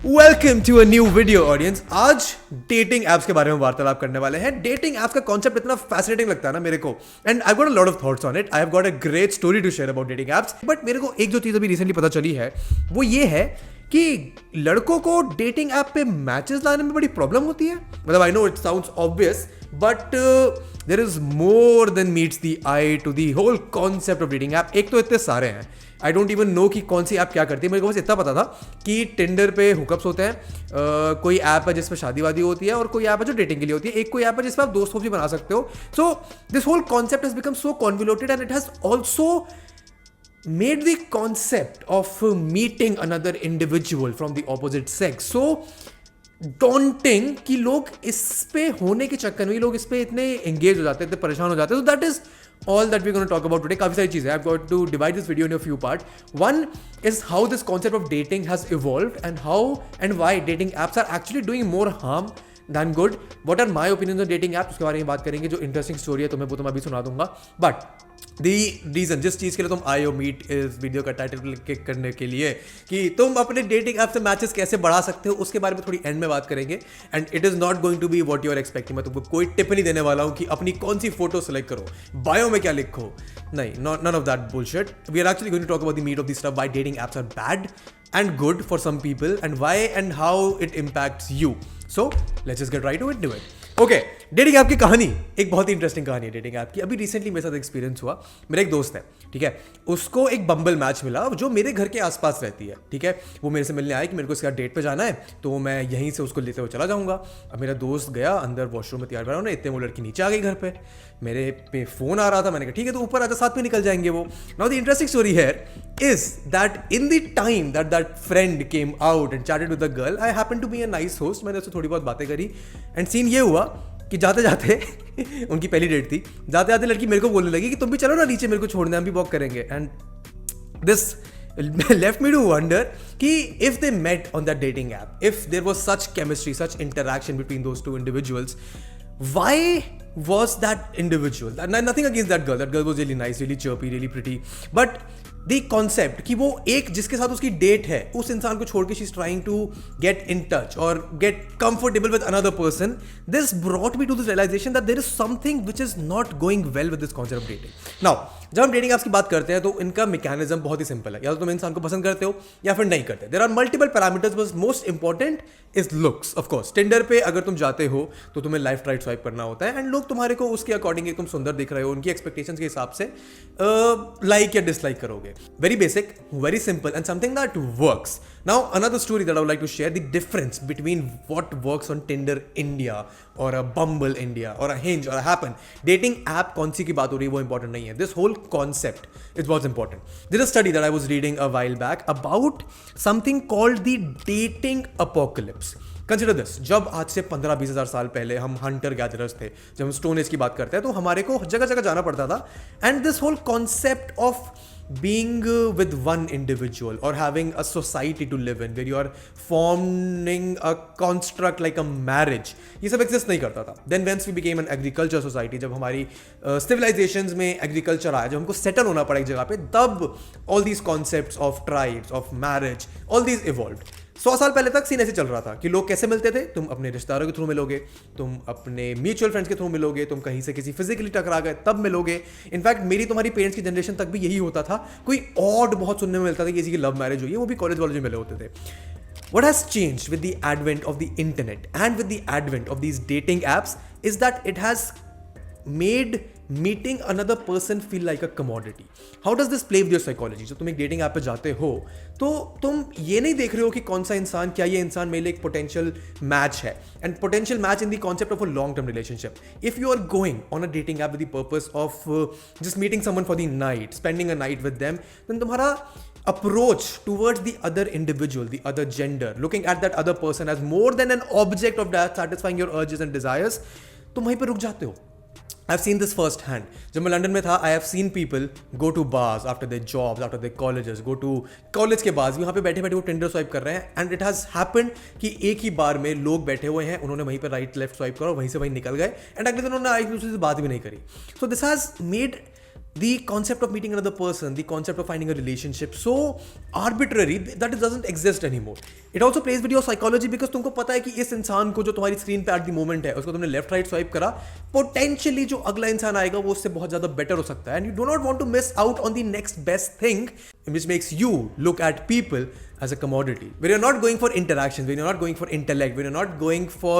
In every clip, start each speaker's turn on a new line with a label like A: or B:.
A: Welcome to a new video audience. आज dating apps के बारे में वार्तालाप करने वाले हैं। डेटिंग एप्स का कॉन्सेप्ट इतना फैसिनेटिंग लगता है ना मेरे को, and I got a lot of thoughts on it. I have got a great story to share about dating apps. But मेरे को एक जो चीज अभी रिसेंटली पता चली है वो ये है कि लड़कों को डेटिंग ऐप पे मैचेस लाने में बड़ी प्रॉब्लम होती है। मतलब I know it sounds obvious but there is more than meets the eye to the whole concept of dating app. एक तो इतने सारे हैं, आई डोंट इवन नो कि कौन सी ऐप क्या करती है। मेरे को बस इतना पता था कि टिंडर पे हुकअप्स होते हैं, कोई ऐप है जिसमें शादी वादी होती है, और कोई ऐप है जो डेटिंग के लिए होती है, एक कोई ऐप है जिसमें आप दोस्तों भी बना सकते हो। So this whole concept has become so convoluted and it has also made the concept of meeting another individual from the opposite sex so daunting कि लोग इस पे होने के चक्कर में लोग इस पे इतने एंगेज हो जाते हैं, इतने परेशान हो जाते हैं। So that is all that we're going to talk about today. काफी सारी चीजें, I've got to divide this video into a few parts. One is how this concept of dating has evolved and how and why dating apps are actually doing more harm than good. What are my opinions on dating apps? उसके बारे में बात करेंगे। जो interesting story है तुम्हें वो मैं अभी सुना दूंगा। बट दी रीजन जिस चीज के लिए तुम आए हो मीट इस वीडियो का टाइटल क्लिक करने के लिए कि तुम अपने डेटिंग ऐप से मैचेस कैसे बढ़ा सकते हो, उसके बारे में थोड़ी एंड में बात करेंगे। And it is not going to be what you are expecting. मैं तुमको कोई टिप नहीं देने वाला हूं कि अपनी कौन सी फोटो सेलेक्ट करो, बायो में क्या लिखो, नहीं, none of that bullshit. We are actually going to talk about the meat of the stuff, why dating apps are bad and good for some people and why and how it impacts you. So let's just get right into it. Okay, dating app की कहानी एक बहुत ही interesting कहानी है dating app की। अभी recently मेरे साथ एक्सपीरियंस हुआ। मेरा एक दोस्त है, ठीक है, उसको एक बम्बल मैच मिला जो मेरे घर के आसपास रहती है, ठीक है। वो मेरे से मिलने आया कि मेरे को इसका डेट पे जाना है, तो मैं यहीं से उसको लेते हुए चला जाऊंगा। अब मेरा दोस्त गया अंदर वॉशरूम में तैयार करा उन्हें, इतने वो लड़की नीचे आ गई घर पे। मेरे पे फोन आ रहा था, मैंने कहा ठीक है तो ऊपर आजा, साथ में निकल जाएंगे वो। Now the interesting story here is that in the time that friend came out and chatted with the girl, I happen to be a nice host. मैंने उससे थोड़ी बहुत बातें करी एंड सीन ये हुआ कि जाते जाते उनकी पहली डेट थी, जाते जाते लड़की मेरे को बोलने लगी कि तुम भी चलो ना नीचे, मेरे को छोड़ना, हम भी वॉक करेंगे। And this left me to wonder कि if they met on that dating app, if there was such chemistry, such interaction between those two individuals, why was that individual, nothing against that girl was really nice, really chirpy, really pretty, but the concept कि वो एक जिसके साथ उसकी date है उस इंसान को छोड़ के she is trying to get in touch और get comfortable with another person, this brought me to this realization that there is something which is not going well with this concept of dating. Now जब हम dating apps की बात करते हैं तो इनका mechanism बहुत ही सिंपल है, या तो तुम इंसान को पसंद करते हो या फिर नहीं करते। There are multiple parameters but most important is looks. Of course Tinder पे अगर तुम जाते हो तो तुम्हें लेफ्ट राइट स्वाइप करना होता है एंड लोग तुम्हारे को उसके अकॉर्डिंग तुम सुंदर दिख रहे हो, उनकी एक्सपेक्टेशंस के हिसाब से लाइक या डिसलाइक करोगे। Very basic, very simple, and something that works. Now, another story that I would like to share, the difference between what works on Tinder India or a Bumble India or a Hinge or a Happen. Dating app कौन सी की बात हो रही है वो important नहीं है. This whole concept is what's important. There is a study that I was reading a while back about something called the dating apocalypse. Consider this, जब आज से 15-20 हज़ार साल पहले हम हंटर गैदरर्स थे, जब हम स्टोन एज की बात करते हैं तो हमारे को जगह जगह जाना पड़ता था। And this whole concept of being with one individual or having a society to live in where you are forming a construct like a marriage, ये सब exist नहीं करता था। Then once we became an agriculture society, जब हमारी civilizations में agriculture आया, जब हमको settle होना पड़ा एक जगह पे, तब all these concepts of tribes, of marriage, all these evolved. 100 साल पहले तक सीन ऐसे चल रहा था कि लोग कैसे मिलते थे, तुम अपने रिश्तेदारों के थ्रू मिलोगे, तुम अपने म्यूचुअल फ्रेंड्स के थ्रू मिलोगे, तुम कहीं से किसी फिजिकली टकरा गए तब मिलोगे। इनफैक्ट मेरी तुम्हारी पेरेंट्स की जनरेशन तक भी यही होता था। कोई ऑड बहुत सुनने में मिलता था कि किसी की लव मैरिज हुई है, वो भी कॉलेज वाले जो मिले होते थे। What has changed with the advent of the internet and with the advent of these dating apps is that it has made meeting another person feel like a commodity. How does this play with your psychology? जब तुम एक dating app पे जाते हो तो तुम ये नहीं देख रहे हो कि कौन सा इंसान, क्या ये इंसान मेरे लिए एक पोटेंशियल मैच है, and potential match in the concept of a long term relationship. If you are going on a dating app with the purpose of just meeting someone for the night, spending a night with them, then तुम्हारा approach towards the other individual, the other gender, looking at that other person as more than an object of that satisfying your urges and desires, तुम वहीं पर रुक जाते हो। I've seen this first hand. जब मैं London में था, I have seen people go to bars after their jobs, after their colleges, go to college के बाद वहाँ पे बैठे बैठे वो टिंडर स्वाइप कर रहे हैं, and it has happened कि एक ही बार में लोग बैठे हुए हैं, उन्होंने वहीं पे राइट लेफ्ट स्वाइप करा, वहीं से वहीं निकल गए, एंड अगले दिन उन्होंने एक दूसरे से बात भी नहीं करी। So this has made the concept of meeting another person, the concept of finding a relationship so arbitrary, that is doesn't exist anymore. It also plays with your psychology, because तुमको पता है कि इस इंसान को जो तुम्हारी स्क्रीन पे एट द मोमेंट है, उसको तुमने लेफ्ट राइट स्वाइप करा, पोटेंशियली जो अगला इंसान आएगा वो उससे बहुत ज्यादा बेटर हो सकता है. And you do not want to miss out on the next best thing which makes you look at people as a commodity, where you're not going for interactions, when you're not going for intellect, when you're not going for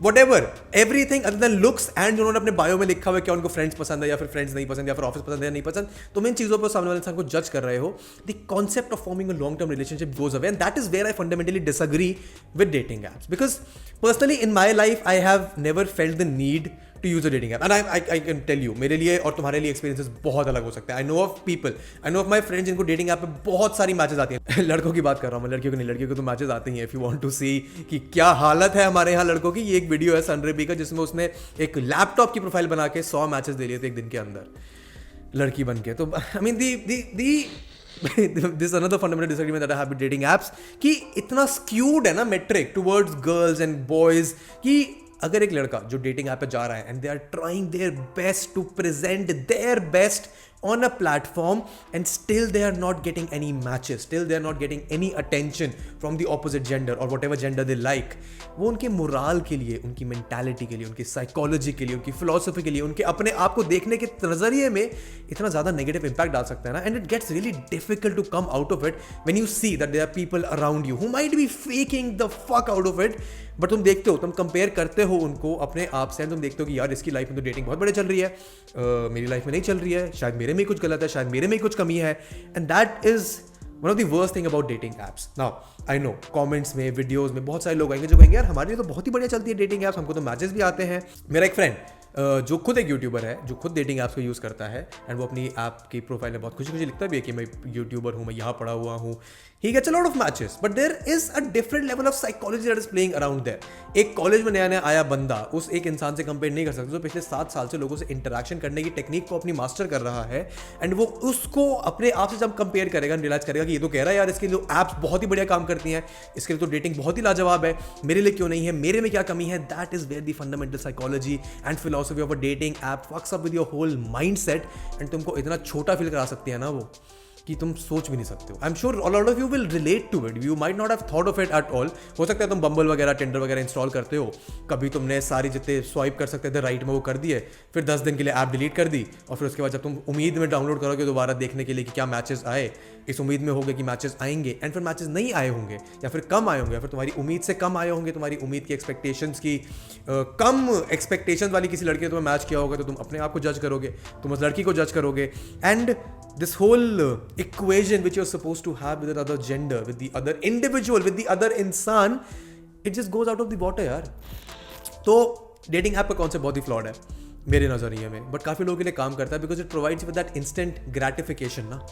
A: whatever, everything other than looks. and जो उन्होंने अपने bio में लिखा हुआ है क्या उनको friends पसंद है या फिर फ्रेंड्स नहीं पसंद या फिर ऑफिस पसंद है या नहीं पसंद, तुम इन चीज़ों पर सामने वाले इंसान को जज कर रहे हो. The concept of forming a long term relationship goes away, and that is where I fundamentally disagree with dating apps. Because personally in my life I have never felt the need to use a dating app, and I can tell you, मेरे लिए और तुम्हारे लिए experiences बहुत अलग हो सकते हैं. I know of people, I know of my friends जिनको dating app पे बहुत सारी मैचेस आती हैं. लड़कों की बात कर रहा हूँ मैं, लड़कियों की नहीं. लड़कियों को तो मैचेस आती हैं. If you want to see कि क्या हालत है हमारे यहाँ लड़कों की, ये एक वीडियो है सनरेबी का जिसमें उसने एक लैपटॉप की प्रोफाइल बना के 100 मैचेस दे लिए थे एक दिन के अंदर लड़की बन के. तो I mean this is another fundamental disagreement that I have with dating apps कि इतना skewed है ना metric towards girls and boys कि अगर एक लड़का जो डेटिंग ऐप पे जा रहा है and they are trying their best to present their best on a platform and still they are not getting any matches, still they are not getting any attention from the opposite gender or whatever gender they like, वो उनके moral के लिए, उनकी mentality के लिए, उनकी psychology के लिए, उनकी फिलॉसफी के लिए, उनके अपने आप को देखने के नजरिए में इतना ज़्यादा नेगेटिव इंपैक्ट डाल सकता है ना. And it gets really difficult to come out of it when you see that there are people around you who might be faking the fuck out of it, but तुम देखते हो, तुम compare करते हो उनको अपने आप से, तुम देखते हो कि यार इसकी लाइफ में तो डेटिंग बहुत बड़े चल रही है, मेरी लाइफ में नहीं चल रही है, शायद मेरे में कुछ गलत है, शायद मेरे में कुछ कमी है. And that is one of the worst thing about dating apps. Now I know comments में, वीडियोस में बहुत सारे लोग आएंगे जो कहेंगे यार हमारे लिए तो बहुत ही बढ़िया चलती है डेटिंग एप्स, हमको तो मैचेस भी आते हैं. मेरा एक फ्रेंड जो खुद एक यूट्यूबर है, जो खुद डेटिंग ऐप्स को यूज़ करता है, एंड वो अपनी ऐप की प्रोफाइल में बहुत खुशी खुशी लिखता भी है कि मैं यूट्यूबर हूँ, मैं यहाँ पढ़ा हुआ हूँ. He gets a lot of matches, but there is a different level of psychology that is playing around there. एक कॉलेज में नया नया आया बंदा उस एक इंसान से कंपेयर नहीं कर सकता जो पिछले 7 साल से लोगों से इंटरेक्शन करने की टेक्निक को अपनी मास्टर कर रहा है, एंड वो उसको अपने आप से जब कंपेयर करेगा, रियलाइज करेगा कि ये तो कह रहा है यार इसके लिए ऐप्स बहुत ही बढ़िया काम करती हैं, इसके लिए तो डेटिंग बहुत ही लाजवाब है, मेरे लिए क्यों नहीं है, मेरे में क्या कमी है. That is where the fundamental psychology and philosophy of a dating app fucks up with your whole mindset, and तुमको इतना छोटा फील करा सकती है ना वो कि तुम सोच भी नहीं सकते हो. I am sure a lot of you will relate to it. You might not have thought of it at all. हो सकता है तुम बम्बल वगैरह, टिंडर वगैरह इंस्टॉल करते हो, कभी तुमने सारी जितने स्वाइप कर सकते थे राइट में वो कर दिए, फिर 10 दिन के लिए ऐप डिलीट कर दी, और फिर उसके बाद जब तुम उम्मीद में डाउनलोड करोगे दोबारा देखने के लिए कि क्या मैचेस आए, इस उम्मीद में होगा कि मैचेस आएंगे, एंड फिर मैचेस नहीं आए होंगे या फिर कम आए होंगे या फिर तुम्हारी उम्मीद से कम आए होंगे, तुम्हारी उम्मीद की एक्सपेक्टेशंस की कम एक्सपेक्टेशंस वाली किसी लड़की ने तुम्हें मैच किया होगा, तो तुम अपने आप को जज करोगे, तुम उस लड़की को जज करोगे. And this whole equation which you're supposed to have with another gender, with the other individual, with the other इंसान, it just goes out of the water यार. तो डेटिंग ऐप का कॉन्सेप्ट बहुत ही फ्लॉड है मेरे नज़रिए में, बट काफ़ी लोगों के लिए काम करता है because it provides with that instant gratification ना.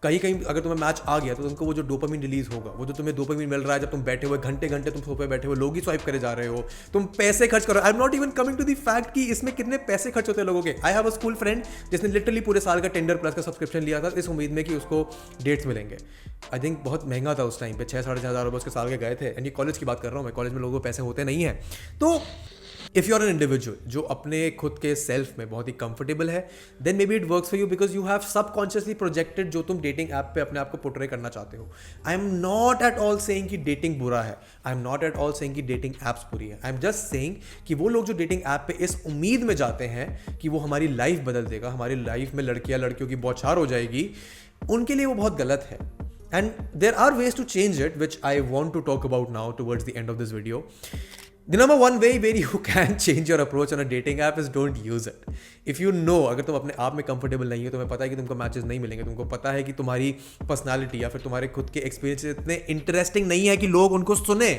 A: कहीं कहीं अगर तुम्हें मैच आ गया तो तुमको वो जो डोपामिन रिलीज होगा, वो जो तुम्हें डोपामिन मिल रहा है जब तुम बैठे हुए घंटे घंटे तुम सोफे बैठे हुए लोग ही स्वाइप करे जा रहे हो, तुम पैसे खर्च करो. I am not even coming to the fact कि इसमें कितने पैसे खर्च होते हैं लोगों के. I have a school friend जिसने लिटरली पूरे साल का टिंडर प्लस का सब्सक्रिप्शन लिया था इस उम्मीद में कि उसको डेट्स मिलेंगे. आई थिंक बहुत महंगा था उस टाइम पे, 6-6,500 रुपये उसके साल के गए थे. एंड ये कॉलेज की बात कर रहा हूँ मैं, कॉलेज में लोगों को पैसे होते नहीं हैं. तो if you are an individual जो अपने खुद के सेल्फ में बहुत ही कंफर्टेबल है, then maybe it works for you because you have subconsciously projected जो तुम डेटिंग ऐप पे अपने आप को पोर्ट्रे करना चाहते हो. I am not at all saying कि डेटिंग बुरा है, आई am not at all saying कि डेटिंग ऐप्स बुरी है. आई एम जस्ट सेइंग कि वो लोग जो डेटिंग ऐप पे इस उम्मीद में जाते हैं कि वो हमारी लाइफ बदल देगा, हमारी लाइफ में लड़कियां लड़कियों की बौछार हो जाएगी, उनके लिए वो बहुत गलत है. And there are ways to change it, which I want to talk about now towards the end of this video. The number one way where you can change your approach on a dating app is don't use it. If you know, अगर तुम अपने आप में comfortable नहीं हो, तुम्हें पता है कि तुमको मैचेस नहीं मिलेंगे, तुमको पता है कि तुम्हारी पर्सनालिटी या फिर तुम्हारे खुद के एक्सपीरियंस इतने इंटरेस्टिंग नहीं है कि लोग उनको सुने,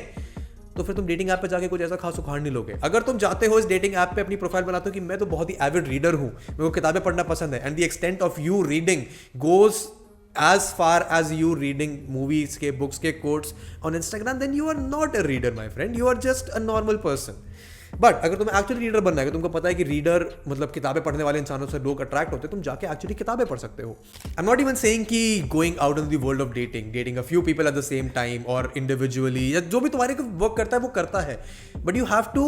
A: तो फिर तुम डेटिंग ऐप पे जाके कुछ ऐसा खास उखाड़ नहीं लोगे. अगर तुम जाते हो इस डेटिंग ऐप पे अपनी प्रोफाइल बनाते हो कि मैं तो बहुत ही एविड रीडर हूँ, मेरे को किताबें पढ़ना पसंद है, and the extent of you reading goes as far as you reading movies के books के quotes on Instagram, then you are not a reader my friend, you are just a normal person. But अगर तुम्हें actually reader बनना है, तुमको पता है कि रीडर मतलब किताबें पढ़ने वाले इंसानों से लोग अट्रैक्ट होते हैं, तुम जाके एक्चुअली किताबें पढ़ सकते हो. I am not even saying कि going out in the world of dating a few people at the same time और इंडिविजुअली, या जो भी तुम्हारे को वर्क करता है वो करता है, बट यू हैव टू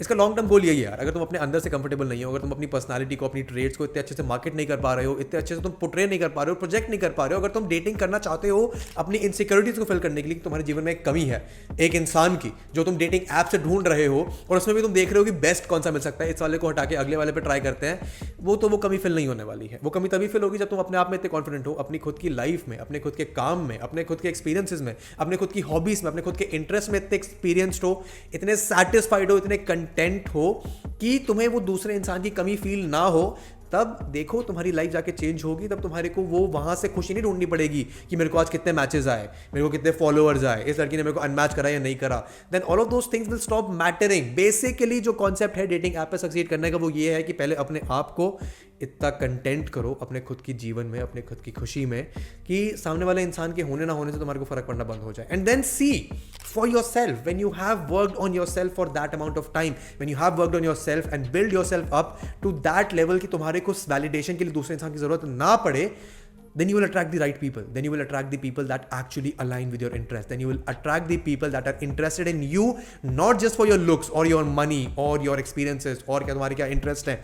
A: इसका लॉन्ग टर्म गोल यही है यार, अगर तुम अपने अंदर से कंफर्टेबल नहीं हो, अगर तुम अपनी पर्सनालिटी को, अपनी ट्रेड्स को इतने अच्छे से मार्केट नहीं कर पा रहे हो, इतने अच्छे से तुम पोर्ट्रे नहीं कर पा रहे हो, प्रोजेक्ट नहीं कर पा रहे हो, अगर तुम डेटिंग करना चाहते हो अपनी इनसिक्योरिटीज को फिल करने के लिए, तुम्हारे जीवन में एक कमी है एक इंसान की जो तुम डेटिंग ऐप से ढूंढ रहे हो, और उसमें भी तुम देख रहे हो कि बेस्ट कौन सा मिल सकता है, इस वाले को हटा के अगले वाले पे ट्राई करते हैं, वो कमी फिल नहीं होने वाली है। वो कमी तभी फिल होगी जब तुम अपने आप में इतने कॉन्फिडेंट हो, अपनी खुद की लाइफ में, अपने खुद के काम में, अपने खुद के एक्सपीरियंसेस में, अपने खुद की हॉबीज में, अपने खुद के इंटरेस्ट में इतने एक्सपीरियंस्ड हो, इतने सेटिस्फाइड हो, इतने कंटेंट हो कि तुम्हें वो दूसरे इंसान की कमी फील ना हो। तब देखो तुम्हारी लाइफ जाके चेंज होगी, तब तुम्हारे को वो वहां से खुशी नहीं ढूंढनी पड़ेगी कि मेरे को आज कितने मैचेस आए, मेरे को कितने फॉलोअर्स आए, इस लड़की ने मेरे को अनमैच करा या नहीं करा। Then all of those things will stop mattering. Basically जो कॉन्सेप्ट है डेटिंग ऐप पे सक्सीड करने का वो ये है कि पहले अपने आप को इतना कंटेंट करो अपने खुद की जीवन में, अपने खुद की खुशी में, कि सामने वाले इंसान के होने ना होने से तुम्हारे को फर्क पड़ना बंद हो जाए। And then see for yourself, when you have worked on yourself for that amount of time, when you have worked on yourself and build yourself up to that level कि तुम्हारे को validation के लिए दूसरे इंसान की जरूरत ना पड़े, then you will attract the right people. Then you will attract the people that actually align with your interest. Then you will attract the people that are interested in you, not just for your looks or your money or your experiences और क्या तुम्हारे क्या interest है.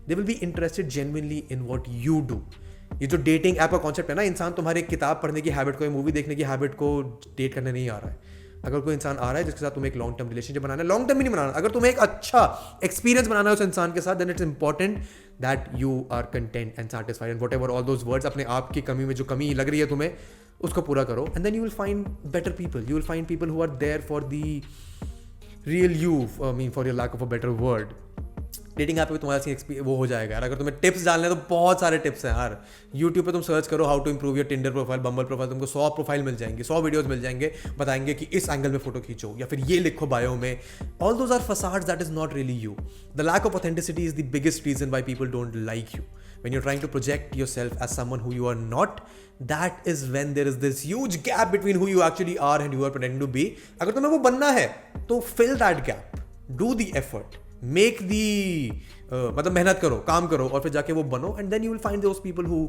A: They will be interested genuinely in what you do. ये जो dating app का concept है ना, इंसान तुम्हारे किताब पढ़ने की हैबिट को, मूवी देखने की हैबिट को डेट करने नहीं आ रहा है। अगर कोई इंसान आ रहा है जिसके साथ तुम्हें एक लॉन्ग टर्म रिलेशनशिप बनाना है, लॉन्ग टर्म भी नहीं बनाना, अगर तुम्हें एक अच्छा एक्सपीरियंस बनाना है उस इंसान के साथ, then it's important that you are content and satisfied and whatever all those words, अपने आप की कमी में जो कमी लग रही है तुम्हें उसको पूरा करो। And then you will find better people, you will find people who are there for the real you, I mean for your lack of a better word. Dating app पे तुम्हारा वो हो जाएगा यार। अगर तुम्हें टिप्स डालने तो बहुत सारे टिप्स हैं यार। यूट्यूब पे तुम सर्च करो how to improve your Tinder profile, Bumble profile, तुमको 100 प्रोफाइल मिल जाएंगे, 100 वीडियोस मिल जाएंगे बताएंगे कि इस एंगल में फोटो खींचो या फिर ये लिखो बायो में। All those are facades, that is not really you. The lack of authenticity is the biggest reason why people don't like you. When you're trying to project yourself as someone who you are not, that is when there is this huge gap between who you actually are and who you are pretending to be. अगर तुम्हें वो बनना है तो fill that gap, do the effort, make the मतलब मेहनत करो, काम करो और फिर जाके वो बनो, and then you will find those people who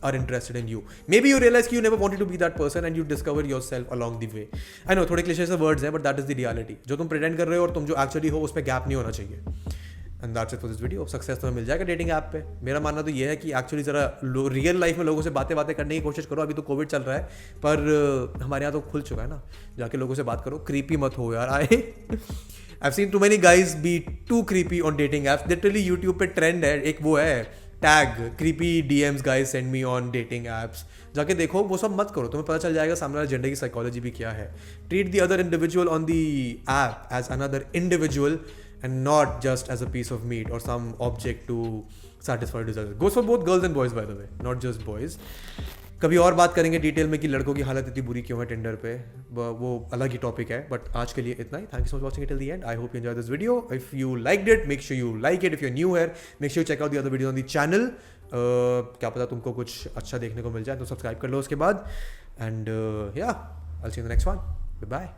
A: are interested in you. Maybe you realize कि you never wanted to be that person and you discover yourself along the way. I know थोड़े cliché से words हैं, but that is the reality. जो तुम pretend कर रहे हो और तुम जो actually हो उस पर गैप नहीं होना चाहिए। And that's it for this video. Success तुम्हें मिल जाएगा डेटिंग ऐप पे। मेरा मानना तो ये है कि एक्चुअली ज़रा रियल लाइफ में लोगों से बातें करने की कोशिश करो। अभी तो कोविड चल रहा है, पर हमारे यहाँ तो खुल चुका है ना, जाके लोगों से बात करो, क्रीपी मत हो यार। I've seen too many guys be too creepy on dating apps. Literally YouTube पे ट्रेंड है, एक वो है tag, creepy DMs guys send me on dating apps. जाके देखो, वो सब मत करो, तुम्हें पता चल जाएगा सामने वाले जेंडर की साइकोलॉजी भी क्या है। Treat the other individual on the app as another individual and not just as a piece of meat or some object to satisfy desires. Goes for both girls and boys by the way, not just boys. कभी और बात करेंगे detail में कि लड़कों की हालत इतनी बुरी क्यों है टिंडर पे, वो अलग ही टॉपिक है। बट आज के लिए इतना ही। Thank you so much watching it till the end. I hope you enjoy this video. If you liked it, make sure you like it. If you are new here, make sure check out the other videos on the channel. क्या पता तुमको कुछ अच्छा देखने को मिल जाए, तो subscribe कर लो उसके बाद। And yeah, I will see you in the next one. Bye bye.